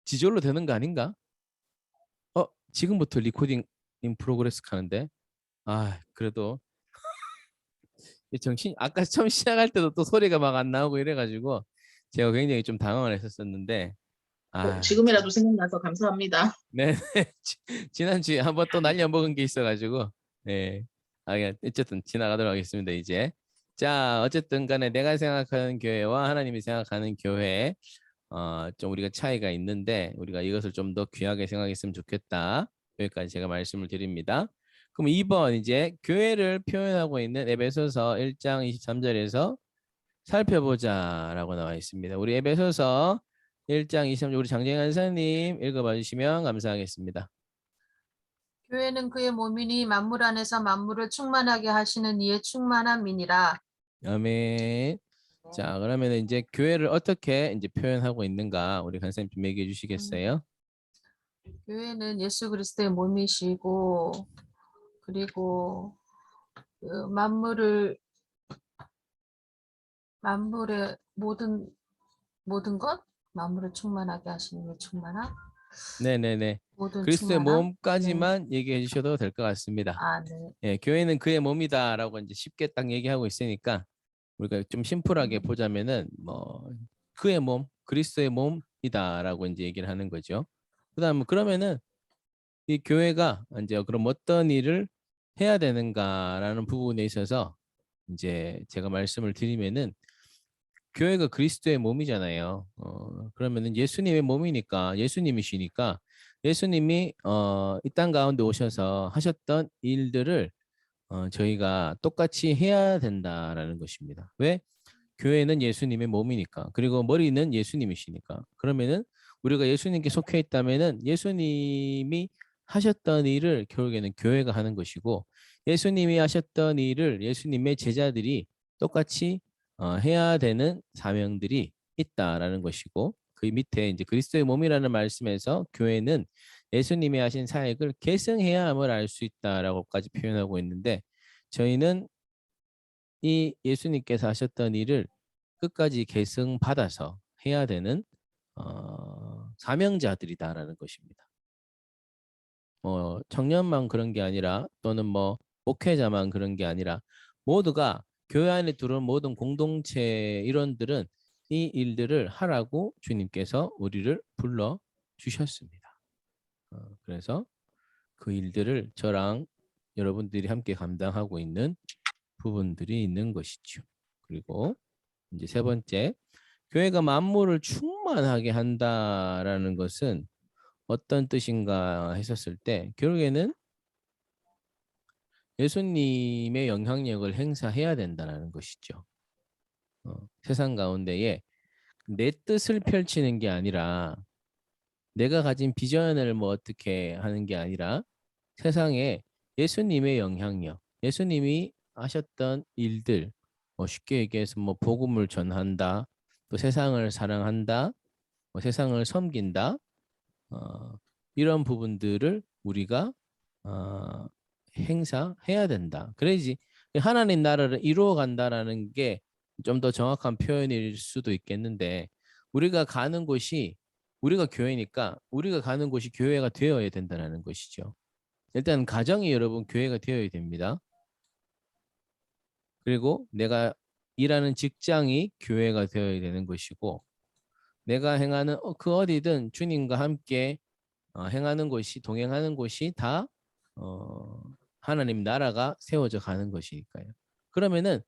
지절로 되는 거 아닌가? 지금부터 리코딩 인 프로그레스 하는데 그래도 이 정신 아까 처음 시작할 때도 또 소리가 막 안 나오고 이래가지고 제가 굉장히 좀 당황을 했었는데 참. 지금이라도 생각나서 감사합니다. 네. 지난주에 한번 또 날려먹은 게 있어가지고 네. 어쨌든 지나가도록 하겠습니다. 이제 자 어쨌든 간에 내가 생각하는 교회와 하나님이 생각하는 교회 좀 우리가 차이가 있는데 우리가 이것을 좀 더 귀하게 생각했으면 좋겠다. 여기까지 제가 말씀을 드립니다. 그럼 2번 이제 교회를 표현하고 있는 에베소서 1장 23절에서 살펴보자라고 나와 있습니다. 우리 에베소서 1장 23절 우리 장재현 선생님 읽어봐 주시면 감사하겠습니다. 교회는 그의 몸이니 만물 안에서 만물을 충만하게 하시는 이의 충만한 민이라. 아멘. 자, 그러면 이제 교회를 어떻게 이제 표현하고 있는가 우리 간사님 좀 얘기해 주시겠어요? 교회는 예수 그리스도의 몸이시고 그리고 그 만물의 모든 것 만물을 충만하게 하시는 이의 충만함. 네네네. 모든 그리스도의 충만함. 몸까지만 얘기해 주셔도 될 것 같습니다. 네. 예, 교회는 그의 몸이다라고 이제 쉽게 딱 얘기하고 있으니까 우리가 좀 심플하게 보자면은 뭐 그의 몸, 그리스도의 몸이다라고 이제 얘기를 하는 거죠. 그다음 그러면은 이 교회가 이제 그럼 어떤 일을 해야 되는가라는 부분에 있어서 이제 제가 말씀을 드리면은 교회가 그리스도의 몸이잖아요. 그러면은 예수님의 몸이니까 예수님이시니까 예수님이 이 땅 가운데 오셔서 하셨던 일들을 저희가 똑같이 해야 된다라는 것입니다. 왜? 교회는 예수님의 몸이니까. 그리고 머리는 예수님이시니까. 그러면은 우리가 예수님께 속해 있다면은 예수님이 하셨던 일을 결국에는 교회가 하는 것이고 예수님이 하셨던 일을 예수님의 제자들이 똑같이 해야 되는 사명들이 있다라는 것이고 그 밑에 이제 그리스도의 몸이라는 말씀에서 교회는 예수님이 하신 사역을 계승해야 함을 알 수 있다라고까지 표현하고 있는데 저희는 이 예수님께서 하셨던 일을 끝까지 계승받아서 해야 되는 사명자들이다라는 것입니다. 청년만 그런 게 아니라 또는 뭐 목회자만 그런 게 아니라 모두가 교회 안에 들어온 모든 공동체 일원들은 이 일들을 하라고 주님께서 우리를 불러 주셨습니다. 그래서 그 일들을 저랑 여러분들이 함께 감당하고 있는 부분들이 있는 것이죠. 그리고 이제 세 번째, 교회가 만물을 충만하게 한다라는 것은 어떤 뜻인가 했었을 때 결국에는 예수님의 영향력을 행사해야 된다는 것이죠. 세상 가운데에 내 뜻을 펼치는 게 아니라 내가 가진 비전을 뭐 어떻게 하는 게 아니라 세상에 예수님의 영향력, 예수님이 하셨던 일들, 뭐 쉽게 얘기해서 뭐 복음을 전한다, 또 세상을 사랑한다, 뭐 세상을 섬긴다, 어, 이런 부분들을 우리가 어, 행사해야 된다. 그래야지 하나님 나라를 이루어 간다라는 게 좀 더 정확한 표현일 수도 있겠는데 우리가 가는 곳이 우리가 교회니까 우리가 가는 곳이 교회가 되어야 된다는 것이죠. 일단 가정이 여러분 교회가 되어야 됩니다. 그리고 내가 일하는 직장이 교회가 되어야 되는 것이고 내가 행하는 그 어디든 주님과 함께 행하는 곳이 동행하는 곳이 다 하나님 나라가 세워져 가는 것이니까요. 그러면은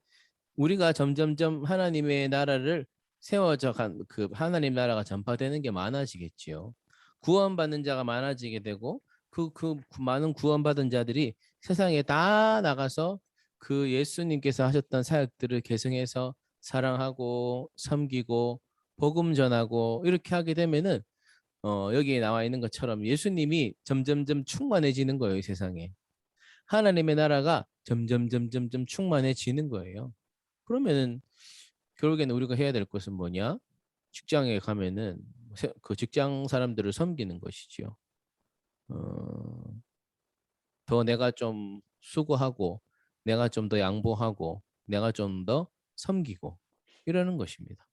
우리가 점점점 하나님의 나라를 세워져 간 그 하나님 나라가 전파되는 게 많아지겠지요. 구원받는 자가 많아지게 되고 그 많은 구원받은 자들이 세상에 다 나가서 그 예수님께서 하셨던 사역들을 계승해서 사랑하고 섬기고 복음 전하고 이렇게 하게 되면은 여기에 나와 있는 것처럼 예수님이 점점점 충만해지는 거예요, 이 세상에. 하나님의 나라가 점점점점점 충만해지는 거예요. 그러면은 결국에는 우리가 해야 될 것은 뭐냐? 직장에 가면은 그 직장 사람들을 섬기는 것이지요. 어, 더 내가 좀 수고하고, 내가 좀 더 양보하고, 내가 좀 더 섬기고 이러는 것입니다.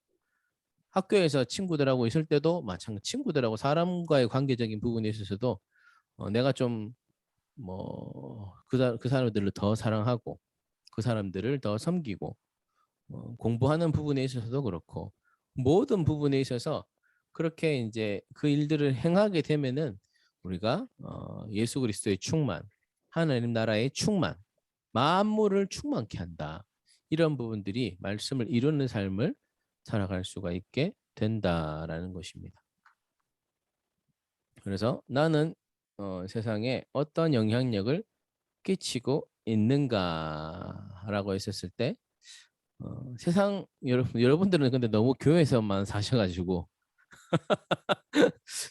학교에서 친구들하고 있을 때도 마찬가지 친구들하고 사람과의 관계적인 부분에 있어서도 내가 좀 뭐 그 사람들을 더 사랑하고 그 사람들을 더 섬기고 공부하는 부분에 있어서도 그렇고 모든 부분에 있어서 그렇게 이제 그 일들을 행하게 되면은 우리가 예수 그리스도의 충만, 하나님 나라의 충만, 만물을 충만케 한다. 이런 부분들이 말씀을 이루는 삶을 살아갈 수가 있게 된다라는 것입니다. 그래서 나는 세상에 어떤 영향력을 끼치고 있는가라고 했었을 때 세상 여러분들은 근데 너무 교회에서만 사셔가지고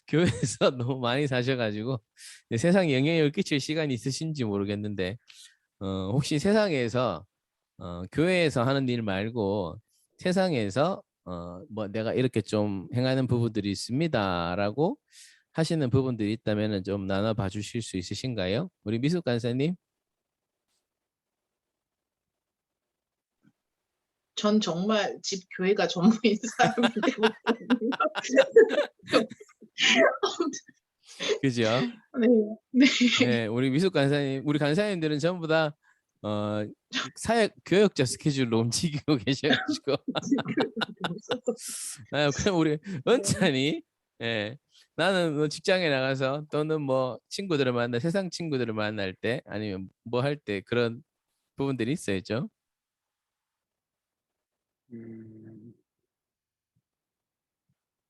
교회에서 너무 많이 사셔가지고 세상에 영향력을 끼칠 시간이 있으신지 모르겠는데 혹시 세상에서 교회에서 하는 일 말고 세상에서 뭐 내가 이렇게 좀 행하는 부분들이 있습니다라고 하시는 부분들이 있다면 좀 나눠봐 주실 수 있으신가요? 우리 미숙 간사님? 전 정말 집 교회가 전부인 사람이기 때문에. 그죠? 네. 네. 네, 우리 미숙 간사님, 우리 간사님들은 전부 다 사역 교역자 스케줄로 움직이고 계셔가지고 그럼 우리 은찬이 예, 나는 뭐 직장에 나가서 또는 뭐 친구들을 만나 세상 친구들을 만날 때 아니면 뭐 할 때 그런 부분들이 있어야죠. 음,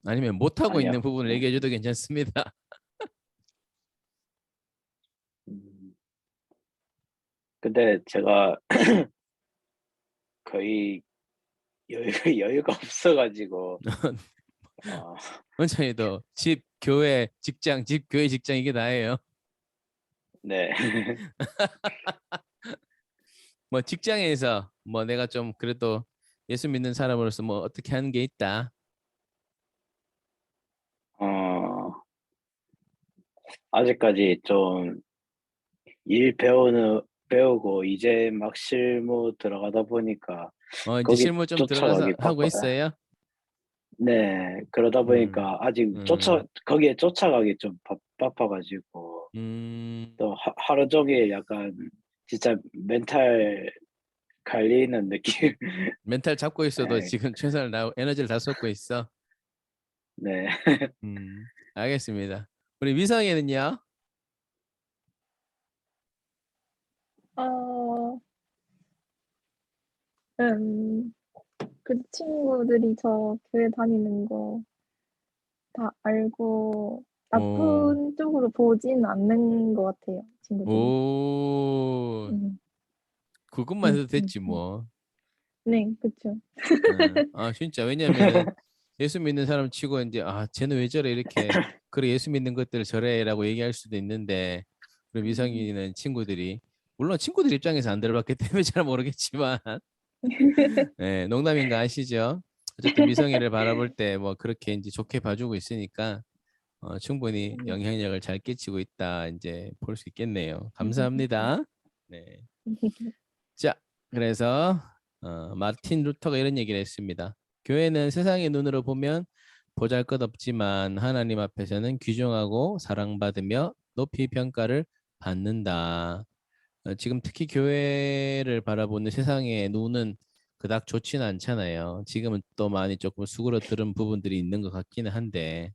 아니면 못 하고 아니요. 있는 부분을 얘기해 줘도 괜찮습니다. 음, 근데 제가 거의 여유가 없어가지고 어, 은찬이도 집 교회 직장 집 교회 직장 이게 나예요. 네. 뭐 직장에서 뭐 내가 좀 그래도 예수 믿는 사람으로서 뭐 어떻게 하는 게 있다. 어, 아직까지 좀 일 배우고 이제 막 실무 들어가다 보니까 이제 거기 실무 좀 들어가서 쫓아가기 하고 있어요. 네, 그러다 음, 보니까 아직 음, 거기에 쫓아가기 좀 바빠가지고 음, 또 하루 종일 약간 진짜 멘탈 갈리는 느낌. 멘탈 잡고 있어도 네, 지금 최선을 다하고 에너지를 다 쏟고 있어. 네. 알겠습니다. 우리 미성이는요? 어, 음, 그 친구들이 저 교회 다니는 거 다 알고 오, 나쁜 쪽으로 보진 않는 것 같아요, 친구들이. 오, 음, 그것만 해도 됐지 뭐. 네, 그쵸. 진짜 왜냐면은 예수 믿는 사람 치고 이제 쟤는 왜 저래 이렇게 그래 예수 믿는 것들을 저래라고 얘기할 수도 있는데 우리 미성이는 친구들이 물론 친구들 입장에서 안 들어봤기 때문에 잘 모르겠지만 네, 농담인 거 아시죠? 어쨌든 미성이를 바라볼 때 뭐 그렇게 이제 좋게 봐주고 있으니까 충분히 영향력을 잘 끼치고 있다 이제 볼 수 있겠네요. 감사합니다. 네. 자, 그래서 마틴 루터가 이런 얘기를 했습니다. 교회는 세상의 눈으로 보면 보잘것없지만 하나님 앞에서는 귀중하고 사랑받으며 높이 평가를 받는다. 지금 특히 교회를 바라보는 세상의 눈은 그닥 좋지는 않잖아요. 지금은 또 많이 조금 수그러뜨는 부분들이 있는 것 같기는 한데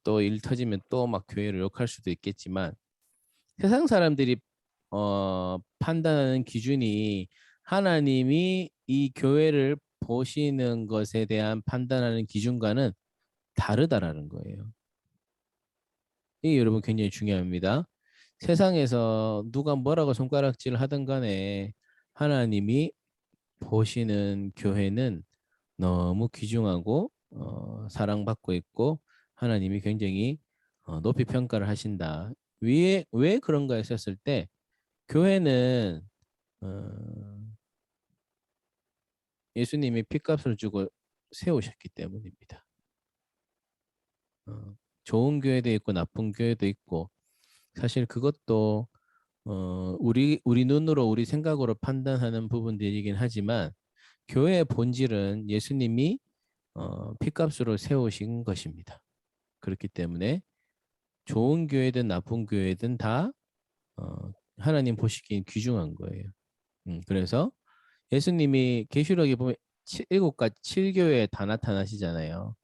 또 일 터지면 또 막 교회를 욕할 수도 있겠지만 세상 사람들이 판단하는 기준이 하나님이 이 교회를 보시는 것에 대한 판단하는 기준과는 다르다라는 거예요. 이게 여러분 굉장히 중요합니다. 세상에서 누가 뭐라고 손가락질을 하든 간에 하나님이 보시는 교회는 너무 귀중하고 사랑받고 있고 하나님이 굉장히 높이 평가를 하신다. 왜 그런가 했었을 때 교회는 어, 예수님이 핏값을 주고 세우셨기 때문입니다. 좋은 교회도 있고 나쁜 교회도 있고 사실 그것도 우리 눈으로 우리 생각으로 판단하는 부분들이긴 하지만 교회의 본질은 예수님이 핏값으로 세우신 것입니다. 그렇기 때문에 좋은 교회든 나쁜 교회든 다 하나님 보시기엔 귀중한 거예요. 그래서 예수님이 계시록에 보면 7가지 7교회에 다 나타나시잖아요.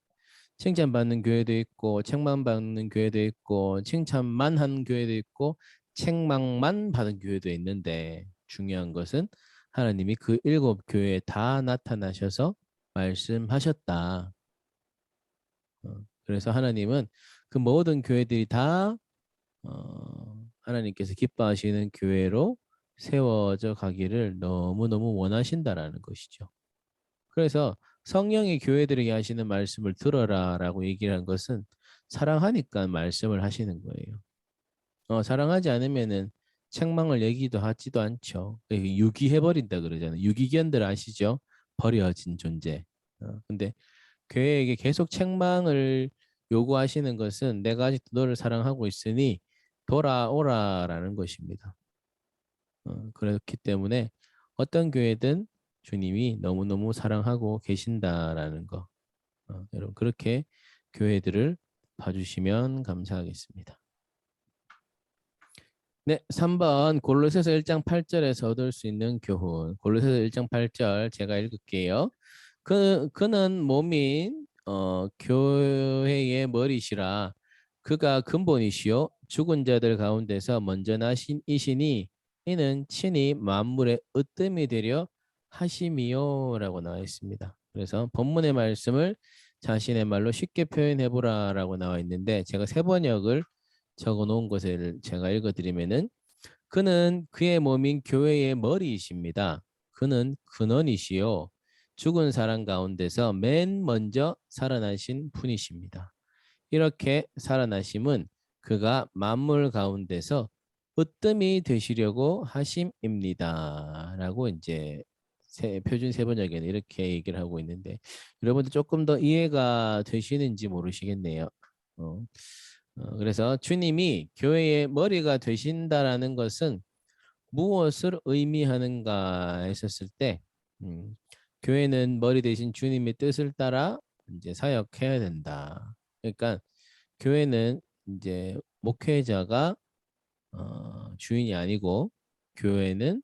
칭찬받는 교회도 있고 책망받는 교회도 있고 칭찬만 하는 교회도 있고 책망만 받은 교회도 있는데 중요한 것은 하나님이 그 7교회에 다 나타나셔서 말씀하셨다. 그래서 하나님은 그 모든 교회들이 다 하나님께서 기뻐하시는 교회로 세워져 가기를 너무너무 원하신다라는 것이죠. 그래서 성령이 교회들에게 하시는 말씀을 들어라라고 얘기를 한 것은 사랑하니까 말씀을 하시는 거예요. 사랑하지 않으면은 책망을 얘기도 하지도 않죠. 유기해버린다 그러잖아요. 유기견들 아시죠? 버려진 존재. 근데 교회에게 계속 책망을 요구하시는 것은 내가 아직도 너를 사랑하고 있으니 돌아오라라는 것입니다. 그렇기 때문에 어떤 교회든 주님이 너무너무 사랑하고 계신다라는 거. 여러분 그렇게 교회들을 봐주시면 감사하겠습니다. 네, 3번 골로새서 1장 8절에서 얻을 수 있는 교훈. 골로새서 1장 8절 제가 읽을게요. 그는 몸인 교회의 머리시라. 그가 근본이시요 죽은 자들 가운데서 먼저 나신 이시니 이는 친히 만물의 으뜸이 되려 하심이요라고 나와 있습니다. 그래서 본문의 말씀을 자신의 말로 쉽게 표현해 보라라고 나와 있는데 제가 세 번역을 적어 놓은 것을 제가 읽어드리면은 그는 그의 몸인 교회의 머리이십니다. 그는 근원이시요 죽은 사람 가운데서 맨 먼저 살아나신 분이십니다. 이렇게 살아나심은 그가 만물 가운데서 으뜸이 되시려고 하심입니다. 라고 이제 표준 세번역에는 이렇게 얘기를 하고 있는데 여러분들 조금 더 이해가 되시는지 모르시겠네요. 그래서 주님이 교회의 머리가 되신다라는 것은 무엇을 의미하는가 했었을 때 교회는 머리 대신 주님의 뜻을 따라 이제 사역해야 된다. 그러니까 교회는 이제 목회자가 주인이 아니고 교회는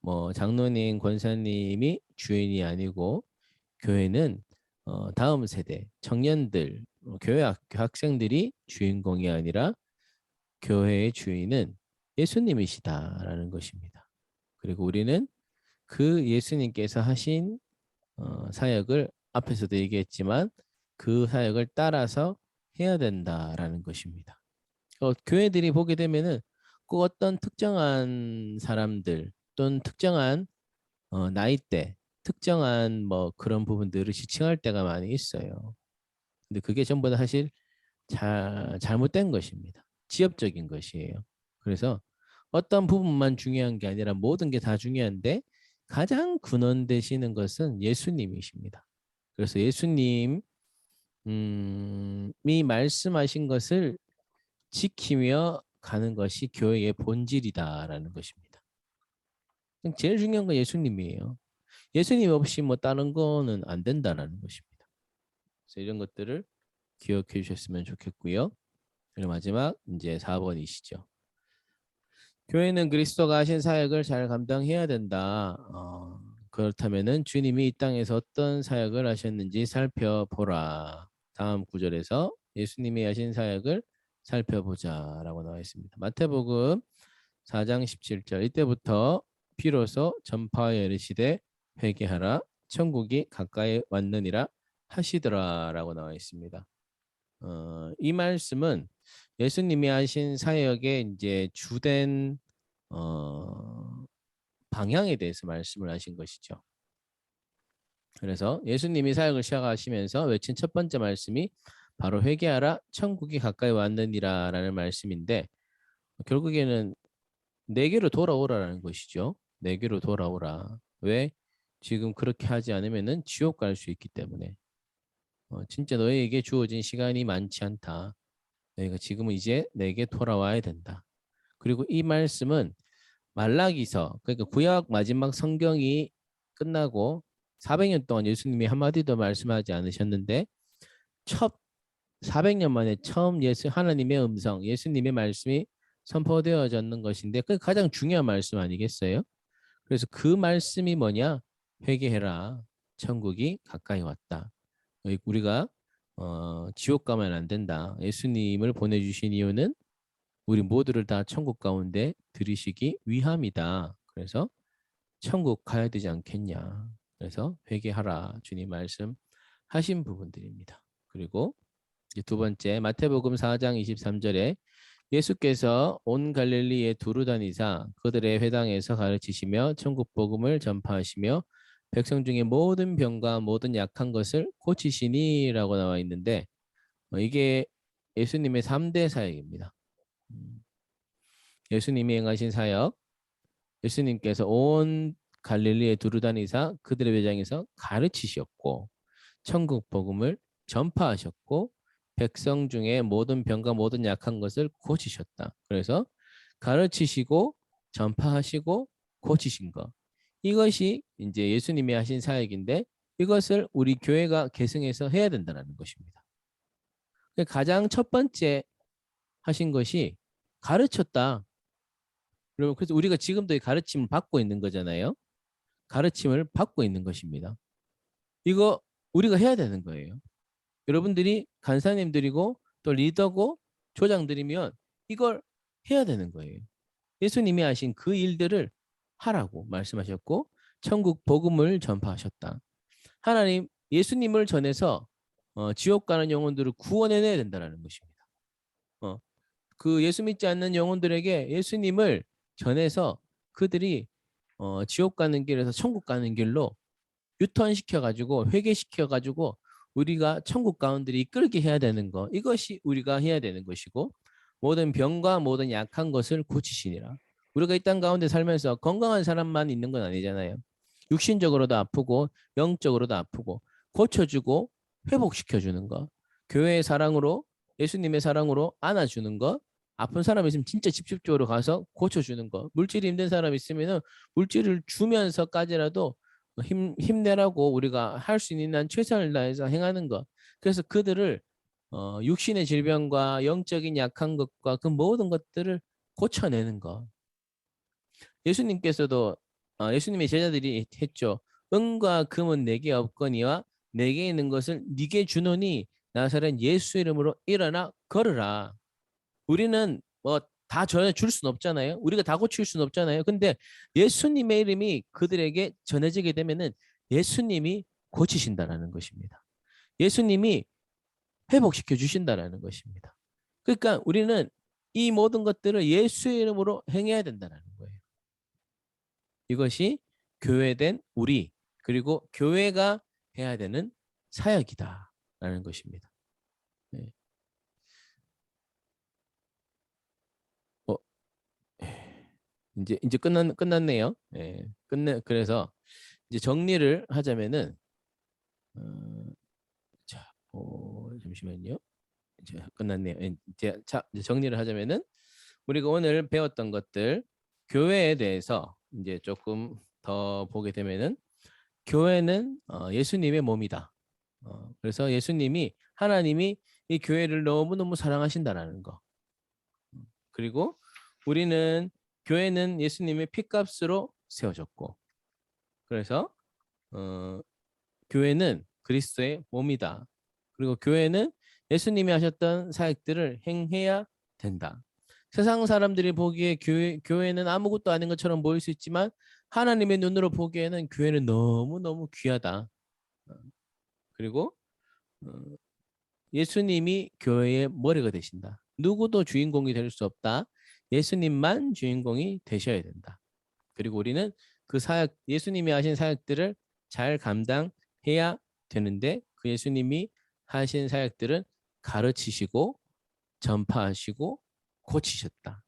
뭐 장로님, 권사님이 주인이 아니고 교회는 다음 세대 청년들, 교회 학생들이 주인공이 아니라 교회의 주인은 예수님이시다라는 것입니다. 그리고 우리는 그 예수님께서 하신 사역을 앞에서도 얘기했지만 그 사역을 따라서 해야 된다라는 것입니다. 교회들이 보게 되면은 꼭 어떤 특정한 사람들 또는 특정한 나이대, 특정한 뭐 그런 부분들을 지칭할 때가 많이 있어요. 근데 그게 전부 다 사실 잘못된 것입니다. 지엽적인 것이에요. 그래서 어떤 부분만 중요한 게 아니라 모든 게 다 중요한데 가장 근원 되시는 것은 예수님이십니다. 그래서 예수님이 말씀하신 것을 지키며 가는 것이 교회의 본질이다라는 것입니다. 제일 중요한 건 예수님이에요. 예수님 없이 뭐 다른 거는 안 된다라는 것입니다. 그래서 이런 것들을 기억해 주셨으면 좋겠고요. 그리고 마지막 이제 4번이시죠. 교회는 그리스도가 하신 사역을 잘 감당해야 된다. 그렇다면은 주님이 이 땅에서 어떤 사역을 하셨는지 살펴보라. 다음 구절에서 예수님이 하신 사역을 살펴보자라고 나와 있습니다. 마태복음 4장 17절 이때부터 비로소 전파하여 이르시되 회개하라 천국이 가까이 왔느니라 하시더라라고 나와 있습니다. 이 말씀은 예수님이 하신 사역의 이제 주된 방향에 대해서 말씀을 하신 것이죠. 그래서 예수님이 사역을 시작하시면서 외친 첫 번째 말씀이 바로 회개하라 천국이 가까이 왔느니라라는 말씀인데 결국에는 내게로 돌아오라라는 것이죠. 내게로 돌아오라. 왜? 지금 그렇게 하지 않으면은 지옥 갈 수 있기 때문에. 진짜 너희에게 주어진 시간이 많지 않다. 너희가 지금은 이제 내게 돌아와야 된다. 그리고 이 말씀은 말라기서 그러니까 구약 마지막 성경이 끝나고 400년 동안 예수님이 한마디도 말씀하지 않으셨는데 첫 400년 만에 처음 하나님의 음성, 예수님의 말씀이 선포되어졌는 것인데 그 가장 중요한 말씀 아니겠어요? 그래서 그 말씀이 뭐냐? 회개해라. 천국이 가까이 왔다. 우리가 지옥 가면 안 된다. 예수님을 보내주신 이유는 우리 모두를 다 천국 가운데 들이시기 위함이다. 그래서 천국 가야 되지 않겠냐. 그래서 회개하라. 주님 말씀하신 부분들입니다. 그리고 이제 두 번째 마태복음 4장 23절에 예수께서 온 갈릴리에 두루 다니사 그들의 회당에서 가르치시며 천국 복음을 전파하시며 백성 중에 모든 병과 모든 약한 것을 고치시니라고 나와 있는데 이게 예수님의 3대 사역입니다. 예수님이 행하신 사역, 예수님께서 온 갈릴리에 두루 다니사 그들의 회당에서 가르치셨고 천국 복음을 전파하셨고 백성 중에 모든 병과 모든 약한 것을 고치셨다. 그래서 가르치시고 전파하시고 고치신 것. 이것이 이제 예수님이 하신 사역인데 이것을 우리 교회가 계승해서 해야 된다는 것입니다. 가장 첫 번째 하신 것이 가르쳤다. 여러분, 그래서 우리가 지금도 이 가르침을 받고 있는 거잖아요. 가르침을 받고 있는 것입니다. 이거 우리가 해야 되는 거예요. 여러분들이 간사님들이고 또 리더고 조장들이면 이걸 해야 되는 거예요. 예수님이 하신 그 일들을 하라고 말씀하셨고 천국 복음을 전파하셨다. 하나님 예수님을 전해서 지옥 가는 영혼들을 구원해내야 된다는 것입니다. 그 예수 믿지 않는 영혼들에게 예수님을 전해서 그들이 지옥 가는 길에서 천국 가는 길로 유턴시켜가지고 회개시켜가지고 우리가 천국 가운데를 이끌게 해야 되는 것, 이것이 우리가 해야 되는 것이고 모든 병과 모든 약한 것을 고치시니라. 우리가 이 땅 가운데 살면서 건강한 사람만 있는 건 아니잖아요. 육신적으로도 아프고 영적으로도 아프고 고쳐주고 회복시켜주는 것, 교회의 사랑으로 예수님의 사랑으로 안아주는 것, 아픈 사람 있으면 진짜 직접적으로 가서 고쳐주는 것, 물질이 힘든 사람 있으면 물질을 주면서까지라도 힘내라고 우리가 할 수 있는 한 최선을 다해서 행하는 것. 그래서 그들을 육신의 질병과 영적인 약한 것과 그 모든 것들을 고쳐내는 것. 예수님께서도 예수님의 제자들이 했죠. 은과 금은 내게 없거니와 내게 있는 것을 네게 주노니 나사렛 예수 이름으로 일어나 걸으라. 우리는 뭐 다 전해줄 수는 없잖아요. 우리가 다 고칠 수는 없잖아요. 근데 예수님의 이름이 그들에게 전해지게 되면은 예수님이 고치신다라는 것입니다. 예수님이 회복시켜 주신다라는 것입니다. 그러니까 우리는 이 모든 것들을 예수의 이름으로 행해야 된다는 거예요. 이것이 교회된 우리 그리고 교회가 해야 되는 사역이다라는 것입니다. 네. 이제 끝났네요. 예, 그래서 이제 정리를 하자면은 자, 잠시만요. 자, 끝났네요. 이제 정리를 하자면은 우리가 오늘 배웠던 것들 교회에 대해서 이제 조금 더 보게 되면은 교회는 예수님의 몸이다. 그래서 하나님이 이 교회를 너무너무 사랑하신다라는 거. 그리고 교회는 예수님의 피값으로 세워졌고, 그래서 교회는 그리스도의 몸이다. 그리고 교회는 예수님이 하셨던 사역들을 행해야 된다. 세상 사람들이 보기에 교회는 아무것도 아닌 것처럼 보일 수 있지만 하나님의 눈으로 보기에는 교회는 너무너무 귀하다. 그리고 예수님이 교회의 머리가 되신다. 누구도 주인공이 될 수 없다. 예수님만 주인공이 되셔야 된다. 그리고 우리는 그 예수님이 하신 사역들을 잘 감당해야 되는데 그 예수님이 하신 사역들은 가르치시고 전파하시고 고치셨다.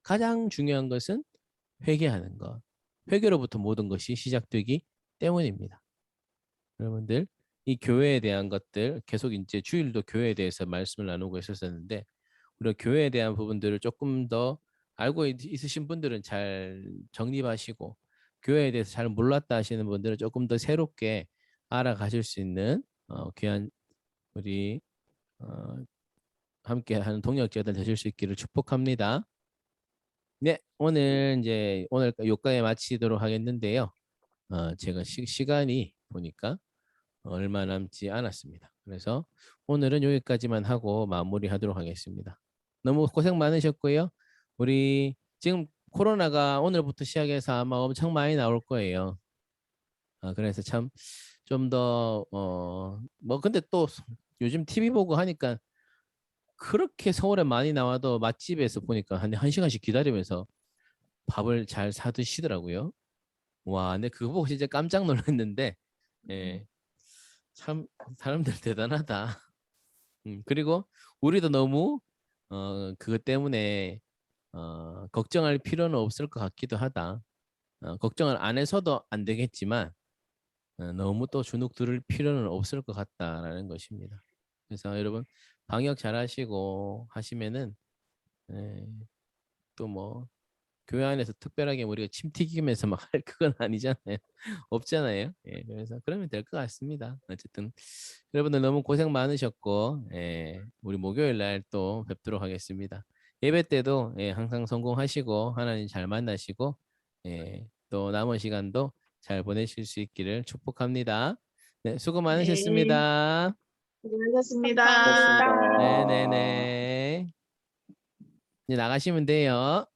가장 중요한 것은 회개하는 것. 회개로부터 모든 것이 시작되기 때문입니다. 여러분들 이 교회에 대한 것들 계속 이제 주일도 교회에 대해서 말씀을 나누고 있었는데 우리가 교회에 대한 부분들을 조금 더 알고 있으신 분들은 잘 정립하시고 교회에 대해서 잘 몰랐다 하시는 분들은 조금 더 새롭게 알아가실 수 있는 귀한 우리 함께하는 동역자들 되실 수 있기를 축복합니다. 네, 오늘 요까지 마치도록 하겠는데요. 제가 시간이 보니까 얼마 남지 않았습니다. 그래서 오늘은 여기까지만 하고 마무리하도록 하겠습니다. 너무 고생 많으셨고요. 우리 지금 코로나가 오늘부터 시작해서 아마 엄청 많이 나올 거예요. 그래서 참 좀 더 뭐 근데 또 요즘 TV 보고 하니까 그렇게 서울에 많이 나와도 맛집에서 보니까 한 1시간씩 기다리면서 밥을 잘 사 드시더라고요. 와, 근데 그거 보고 진짜 깜짝 놀랐는데, 예, 참 사람들 대단하다. 그리고 우리도 너무 그것 때문에 걱정할 필요는 없을 것 같기도 하다. 걱정을 안 해서도 안 되겠지만 너무 또 주눅 들을 필요는 없을 것 같다라는 것입니다. 그래서 여러분 방역 잘 하시고 하시면은 또 뭐 교회 안에서 특별하게 우리가 침 튀기면서 막 할 그건 아니잖아요. 없잖아요. 예, 그래서 그러면 될 것 같습니다. 어쨌든 여러분들 너무 고생 많으셨고, 우리 목요일 날 또 뵙도록 하겠습니다. 예배 때도 항상 성공하시고 하나님 잘 만나시고, 또 남은 시간도 잘 보내실 수 있기를 축복합니다. 네, 수고 네. 많으셨습니다. 수고하셨습니다. 그렇습니다. 네네네. 이제 나가시면 돼요.